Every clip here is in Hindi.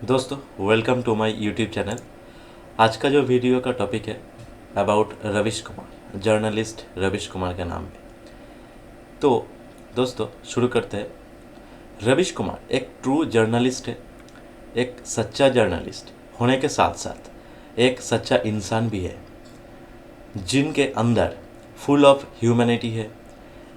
दोस्तों welcome to my YouTube channel. आज का जो वीडियो का टॉपिक है अबाउट रविश कुमार, जर्नलिस्ट रविश कुमार के नाम पे। तो दोस्तों शुरू करते हैं। रविश कुमार एक ट्रू जर्नलिस्ट है, एक सच्चा जर्नलिस्ट होने के साथ साथ एक सच्चा इंसान भी है, जिनके अंदर फुल ऑफ ह्यूमैनिटी है।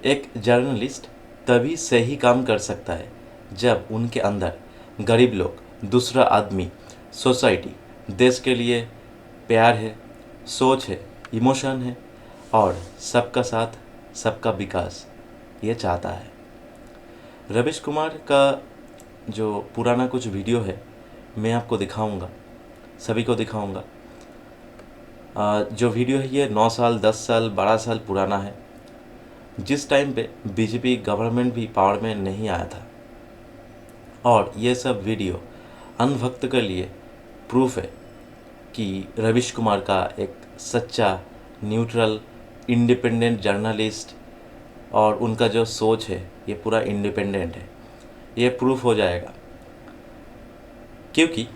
एक जर्नलिस्ट तभी सही काम कर सकता है जब उनके अंदर गरीब लोग, दूसरा आदमी, सोसाइटी, देश के लिए प्यार है, सोच है, इमोशन है और सबका साथ सबका विकास ये चाहता है। रविश कुमार का जो पुराना कुछ वीडियो है मैं आपको दिखाऊंगा, सभी को दिखाऊंगा। जो वीडियो है ये 9 साल, 10 साल, 12 साल पुराना है, जिस टाइम पे बीजेपी गवर्नमेंट भी पावर में नहीं आया था। और ये सब वीडियो अंधभक्त के लिए प्रूफ है कि रविश कुमार का एक सच्चा, न्यूट्रल, इंडिपेंडेंट जर्नलिस्ट और उनका जो सोच है ये पूरा इंडिपेंडेंट है। ये प्रूफ हो जाएगा क्योंकि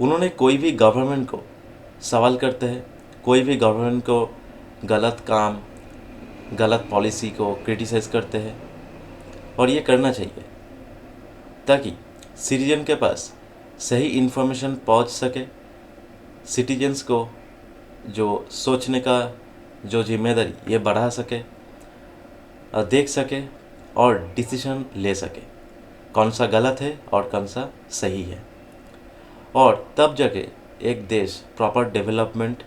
उन्होंने कोई भी गवर्नमेंट को सवाल करते हैं, कोई भी गवर्नमेंट को गलत काम, गलत पॉलिसी को क्रिटिसाइज़ करते हैं। और ये करना चाहिए ताकि सिटीजन के पास सही इन्फॉर्मेशन पहुंच सके, सिटीजन्स को जो सोचने का जो जिम्मेदारी ये बढ़ा सके, देख सके और डिसीजन ले सके कौन सा गलत है और कौन सा सही है। और तब जाके एक देश प्रॉपर डेवलपमेंट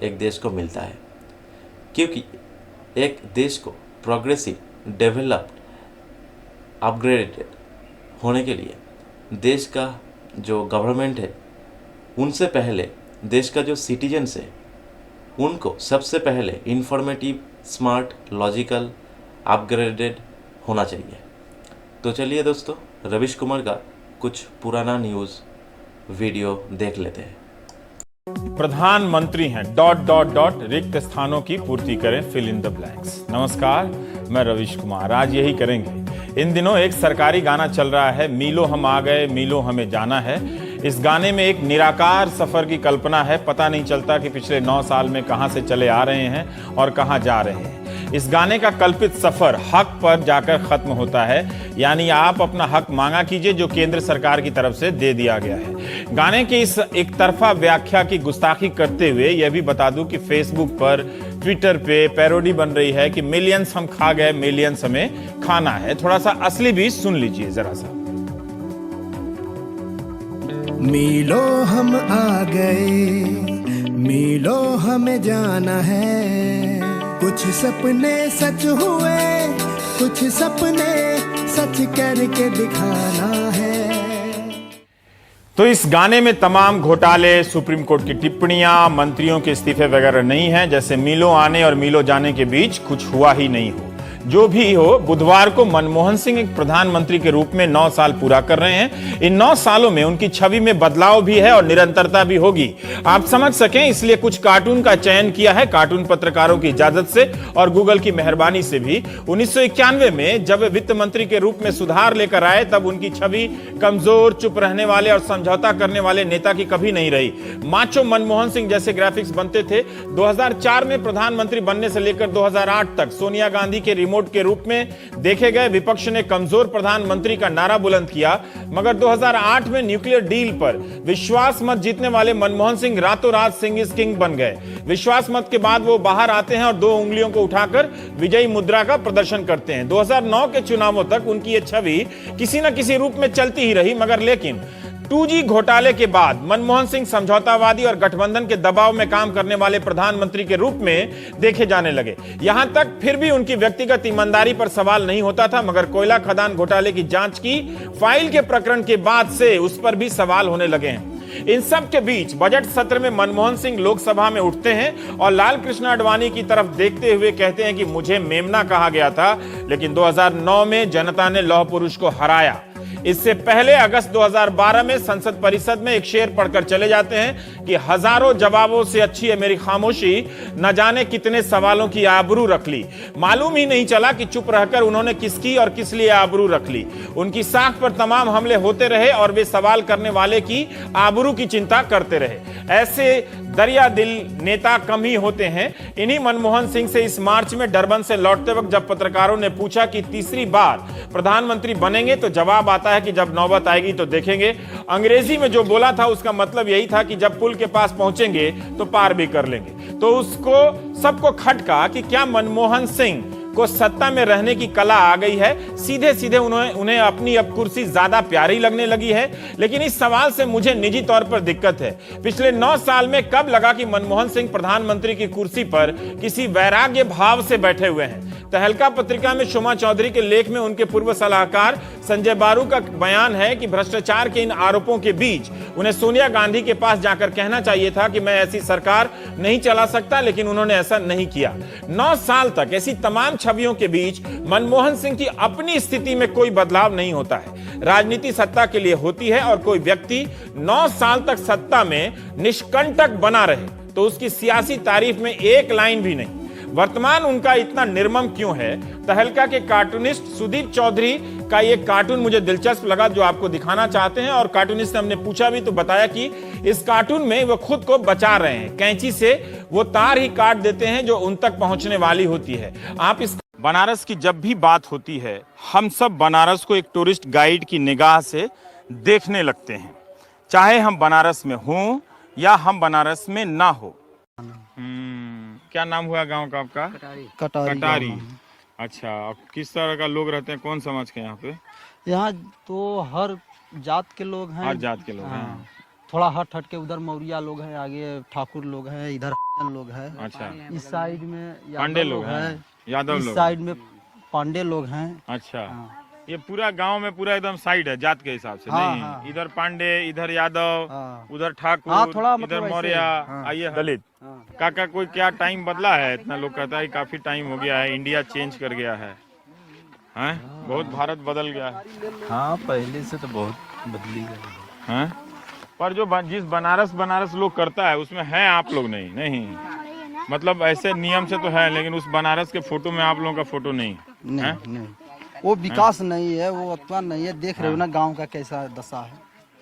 एक देश को मिलता है, क्योंकि एक देश को प्रोग्रेसिव, डेवलप्ड, अपग्रेडेड होने के लिए देश का जो गवर्नमेंट है उनसे पहले देश का जो सिटीजन्स है उनको सबसे पहले इंफॉर्मेटिव, स्मार्ट, लॉजिकल, अपग्रेडेड होना चाहिए। तो चलिए दोस्तों रविश कुमार का कुछ पुराना न्यूज़ वीडियो देख लेते हैं। प्रधानमंत्री हैं डॉट डॉट डॉट रिक्त स्थानों की पूर्ति करें, फिल इन द ब्लैंक्स। नमस्कार, मैं रविश कुमार। आज यही करेंगे। इन दिनों एक सरकारी गाना चल रहा है, मीलों हम आ गए, मीलों हमें जाना है। इस गाने में एक निराकार सफर की कल्पना है। पता नहीं चलता कि पिछले 9 साल में कहां से चले आ रहे हैं और कहां जा रहे हैं। इस गाने का कल्पित सफर हक पर जाकर खत्म होता है, यानी आप अपना हक मांगा कीजिए जो केंद्र सरकार की तरफ से दे दिया गया है। गाने की इस एक तरफा व्याख्या की गुस्ताखी करते हुए यह भी बता दूं कि फेसबुक पर, ट्विटर पे पैरोडी बन रही है कि मिलियंस हम खा गए, मिलियंस हमें खाना है। थोड़ा सा असली भी सुन लीजिए जरा सा। मीलों हम आ गए, मीलों हमें जाना है। कुछ सपने सच हुए, कुछ सपने सच करके दिखाना है। तो इस गाने में तमाम घोटाले, सुप्रीम कोर्ट की टिप्पणियां, मंत्रियों के इस्तीफे वगैरह नहीं है, जैसे मीलों आने और मीलों जाने के बीच कुछ हुआ ही नहीं हो। जो भी हो, बुधवार को मनमोहन सिंह एक प्रधानमंत्री के रूप में 9 साल पूरा कर रहे हैं। इन 9 सालों में उनकी छवि में बदलाव भी है और निरंतरता भी होगी। आप समझ सकें इसलिए कुछ कार्टून का चयन किया है, कार्टून पत्रकारों की इजाजत से और गूगल की मेहरबानी से भी। 1991 में जब वित्त मंत्री के रूप में सुधार लेकर आए तब उनकी छवि कमजोर, चुप रहने वाले और समझौता करने वाले नेता की कभी नहीं रही। माचो मनमोहन सिंह जैसे ग्राफिक्स बनते थे। 2004 में प्रधानमंत्री बनने से लेकर 2008 तक सोनिया गांधी के रिमोट के रूप में देखे गए। विपक्ष ने कमजोर प्रधानमंत्री का नारा बुलंद किया, मगर 2008 में न्यूक्लियर डील पर विश्वास मत जीतने वाले मनमोहन सिंह रातों रात सिंह इज किंग बन गए। विश्वास मत के बाद वो बाहर आते हैं और 2 उंगलियों को उठाकर विजयी मुद्रा का प्रदर्शन करते हैं। 2009 के चुनावों तक उनकी ये छवि किसी न किसी रूप में चलती ही रही, मगर लेकिन 2G घोटाले के बाद मनमोहन सिंह समझौतावादी और गठबंधन के दबाव में काम करने वाले प्रधानमंत्री के रूप में देखे जाने लगे। यहां तक फिर भी उनकी व्यक्तिगत ईमानदारी पर सवाल नहीं होता था, मगर कोयला खदान घोटाले की जांच की फाइल के प्रकरण के बाद से उस पर भी सवाल होने लगे हैं। इन सब के बीच बजट सत्र में मनमोहन सिंह लोकसभा में उठते हैं और लाल कृष्ण आडवाणी की तरफ देखते हुए कहते हैं कि मुझे मेमना कहा गया था, लेकिन 2009 में जनता ने लौह पुरुष को हराया। इससे पहले अगस्त 2012 में संसद परिषद में एक शेर पढ़कर चले जाते हैं कि हजारों जवाबों से अच्छी है मेरी खामोशी, न जाने कितने सवालों की आबरू रख ली। मालूम ही नहीं चला कि चुप रहकर उन्होंने किसकी और किस लिए आबरू रख ली। उनकी साख पर तमाम हमले होते रहे और वे सवाल करने वाले की आबरू की चिंता करते रहे। ऐसे दरिया दिल नेता कम ही होते हैं। इन्हीं मनमोहन सिंह से इस मार्च में डरबन से लौटते वक्त जब पत्रकारों ने पूछा कि तीसरी बार प्रधानमंत्री बनेंगे, तो जवाब आता है कि जब नौबत आएगी तो देखेंगे। अंग्रेजी में जो बोला था उसका मतलब यही था कि जब पुल के पास पहुंचेंगे तो पार भी कर लेंगे। तो उसको सबको खटका कि क्या मनमोहन सिंह को सत्ता में रहने की कला आ गई है, सीधे सीधे उन्हें अपनी अब कुर्सी ज्यादा प्यारी लगने लगी है। लेकिन इस सवाल से मुझे निजी तौर पर दिक्कत है। पिछले 9 साल में कब लगा कि मनमोहन सिंह प्रधानमंत्री की कुर्सी पर किसी वैराग्य भाव से बैठे हुए हैं। तहलका पत्रिका में शुमा चौधरी के लेख में उनके पूर्व सलाहकार संजय बारू का बयान है कि भ्रष्टाचार के इन आरोपों के बीच उन्हें सोनिया गांधी के पास जाकर कहना चाहिए था कि मैं ऐसी सरकार नहीं चला सकता, लेकिन उन्होंने ऐसा नहीं किया। 9 साल तक ऐसी तमाम छवियों के बीच मनमोहन सिंह की अपनी स्थिति में कोई बदलाव नहीं होता है। राजनीति सत्ता के लिए होती है और कोई व्यक्ति 9 साल तक सत्ता में निष्कंटक बना रहे तो उसकी सियासी तारीफ में एक लाइन भी नहीं। वर्तमान उनका इतना निर्मम क्यों है? तहलका के कार्टूनिस्ट सुदीप चौधरी का ये कार्टून मुझे दिलचस्प लगा जो आपको दिखाना चाहते हैं। और कार्टूनिस्ट से हमने पूछा भी तो बताया कि इस कार्टून में वो खुद को बचा रहे हैं। कैंची से वो तार ही काट देते हैं जो उन तक पहुंचने वाली होती है। आप इस बनारस की जब भी बात होती है, हम सब बनारस को एक टूरिस्ट गाइड की निगाह से देखने लगते हैं, चाहे हम बनारस में हों या हम बनारस में ना हो। क्या नाम हुआ गांव का आपका? कटारी। अच्छा, किस तरह का लोग रहते हैं, कौन समाज के यहाँ पे? यहाँ तो हर जात के लोग हैं। हर जात के लोग हैं। थोड़ा हट के उधर मौर्या लोग हैं, आगे ठाकुर लोग हैं, इधर लोग हैं। अच्छा, इस साइड में पांडे लोग हैं, यादव लोग, इस साइड में पांडे लोग हैं। अच्छा, ये पूरा गांव में पूरा एकदम साइड है जात के हिसाब से? नहीं, इधर पांडे, इधर यादव, उधर ठाकुर, थोड़ा इधर मौर्या, आइए दलित। काका कोई क्या टाइम बदला है? इतना लोग कहता है काफी टाइम हो गया है, इंडिया चेंज कर गया है, हैं? बहुत भारत बदल गया है। हाँ, पहले से तो बहुत बदली गई है। पर जो जिस बनारस लोग करता है उसमें है आप लोग नहीं मतलब ऐसे नियम से तो है, लेकिन उस बनारस के फोटो में आप लोगों का फोटो नहीं है। नहीं, वो विकास नहीं है, वो अथवा नहीं है। देख रहे हो ना गांव का कैसा दशा है।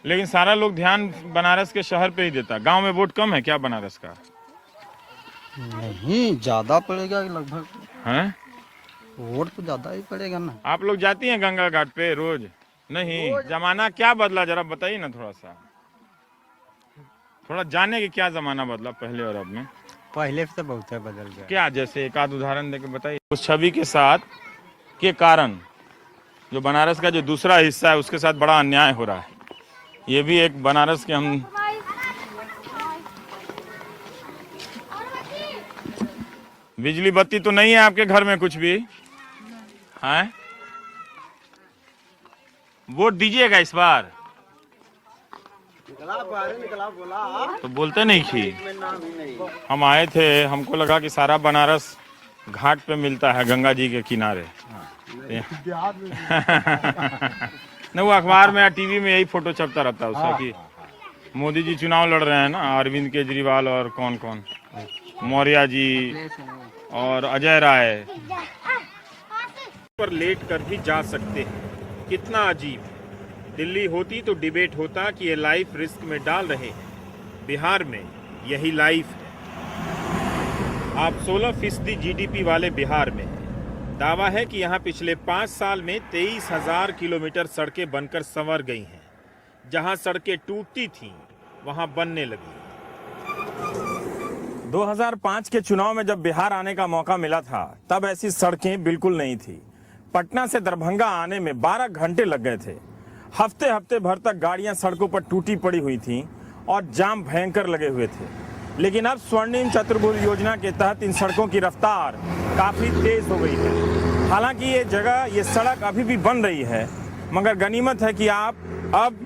लेकिन सारा लोग ध्यान बनारस के शहर पे ही देता। गांव में वोट कम है क्या बनारस का? नहीं, ज्यादा पड़ेगा लगभग। हैं? वोट तो ज्यादा ही पड़ेगा ना। आप लोग जाती हैं गंगा घाट पे रोज? नहीं। जमाना क्या बदला जरा बताइए ना, थोड़ा जाने के क्या जमाना बदला पहले और अब में? पहले से बहुत है बदल गया। क्या, जैसे एक आध उदाहरण देके बताइए। उस छवि के साथ के कारण जो बनारस का जो दूसरा हिस्सा है उसके साथ बड़ा अन्याय हो रहा है। ये भी एक बनारस के हम बिजली बत्ती तो नहीं है आपके घर में कुछ भी है? वोट दीजिएगा इस बार? तो बोलते नहीं कि हम आए थे, हमको लगा कि सारा बनारस घाट पे मिलता है, गंगा जी के किनारे। नहीं, वो अखबार में या टीवी में यही फोटो छपता रहता है उसका कि मोदी जी चुनाव लड़ रहे हैं ना, अरविंद केजरीवाल और कौन मौर्या जी और अजय राय पर लेट कर भी जा सकते हैं। कितना अजीब। दिल्ली होती तो डिबेट होता कि ये लाइफ रिस्क में डाल रहे हैं। बिहार में यही लाइफ है। आप 16% जीडीपी वाले बिहार में दावा है कि यहाँ पिछले 5 साल में 23,000 किलोमीटर सड़कें बनकर संवर गई हैं। जहाँ सड़कें टूटती थीं वहाँ बनने लगी। 2005 के चुनाव में जब बिहार आने का मौका मिला था तब ऐसी सड़कें बिल्कुल नहीं थी। पटना से दरभंगा आने में 12 घंटे लग गए थे। हफ्ते हफ्ते भर तक गाड़ियां सड़कों पर टूटी पड़ी हुई थीं और जाम भयंकर लगे हुए थे। लेकिन अब स्वर्णिम चतुर्भुज योजना के तहत इन सड़कों की रफ्तार काफी तेज हो गई है। हालांकि ये सड़क अभी भी बन रही है, मगर गनीमत है कि आप अब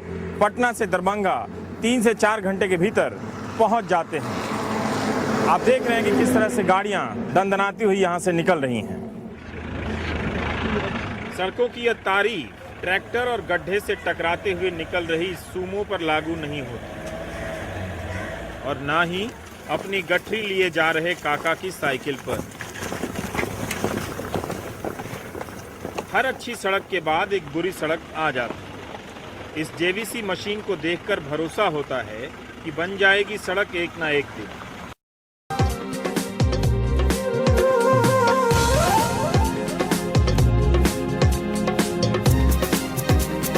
पटना से दरभंगा 3 से 4 घंटे के भीतर पहुंच जाते हैं। आप देख रहे हैं कि किस तरह से गाड़ियां दंदनाती हुई यहां से निकल रही हैं। सड़कों की यह तारीफ ट्रैक्टर और गड्ढे से टकराते हुए निकल रही सूमो पर लागू नहीं होती और ना ही अपनी गठरी लिए जा रहे काका की साइकिल पर। हर अच्छी सड़क के बाद एक बुरी सड़क आ जाती है। इस जेवीसी मशीन को देखकर भरोसा होता है कि बन जाएगी सड़क एक ना एक दिन।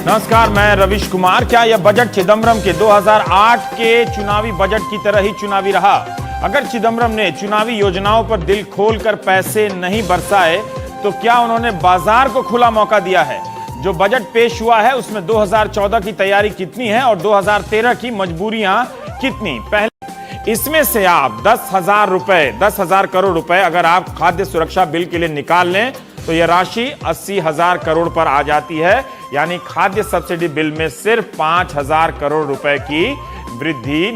नमस्कार, मैं रविश कुमार। क्या यह बजट चिदम्बरम के 2008 के चुनावी बजट की तरह ही चुनावी रहा? अगर चिदम्बरम ने चुनावी योजनाओं पर दिल खोलकर पैसे नहीं बरसाए तो क्या उन्होंने बाजार को खुला मौका दिया है? जो बजट पेश हुआ है उसमें 2014 की तैयारी कितनी है और 2013 की मजबूरियां कितनी? पहले इसमें से आप 10,000 करोड़ रुपए अगर आप खाद्य सुरक्षा बिल के लिए निकाल लें तो यह राशि 80,000 करोड़ पर आ जाती है। यानी खाद्य सब्सिडी बिल में सिर्फ 5,000 करोड़ रुपए की वृद्धि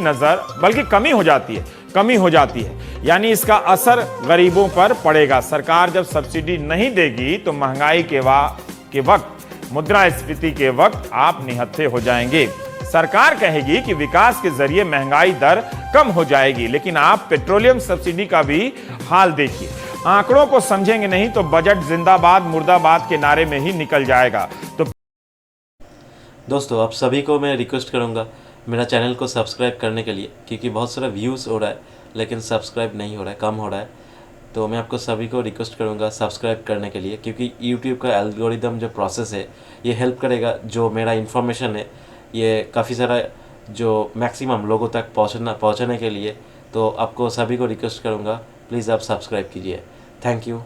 बल्कि कमी हो जाती है। यानी इसका असर गरीबों पर पड़ेगा। सरकार जब सब्सिडी नहीं देगी तो महंगाई के वक्त, मुद्रास्फीति के वक्त आप निहत्थे हो जाएंगे। सरकार कहेगी कि विकास के जरिए महंगाई दर कम हो जाएगी, लेकिन आप पेट्रोलियम सब्सिडी का भी हाल देखिए। आंकड़ों को समझेंगे नहीं तो बजट जिंदाबाद मुर्दाबाद के नारे में ही निकल जाएगा। तो दोस्तों, आप सभी को मैं रिक्वेस्ट करूंगा मेरा चैनल को सब्सक्राइब करने के लिए, क्योंकि बहुत सारा व्यूज़ हो रहा है लेकिन सब्सक्राइब नहीं हो रहा है, कम हो रहा है। तो मैं आपको सभी को रिक्वेस्ट करूंगा सब्सक्राइब करने के लिए, क्योंकि यूट्यूब का एल्गोरिदम जो प्रोसेस है ये हेल्प करेगा। जो मेरा इन्फॉर्मेशन है ये काफ़ी सारा जो मैक्सिमम लोगों तक पहुंचने के लिए। तो आपको सभी को रिक्वेस्ट करूंगा प्लीज़ आप सब्सक्राइब कीजिए। Thank you.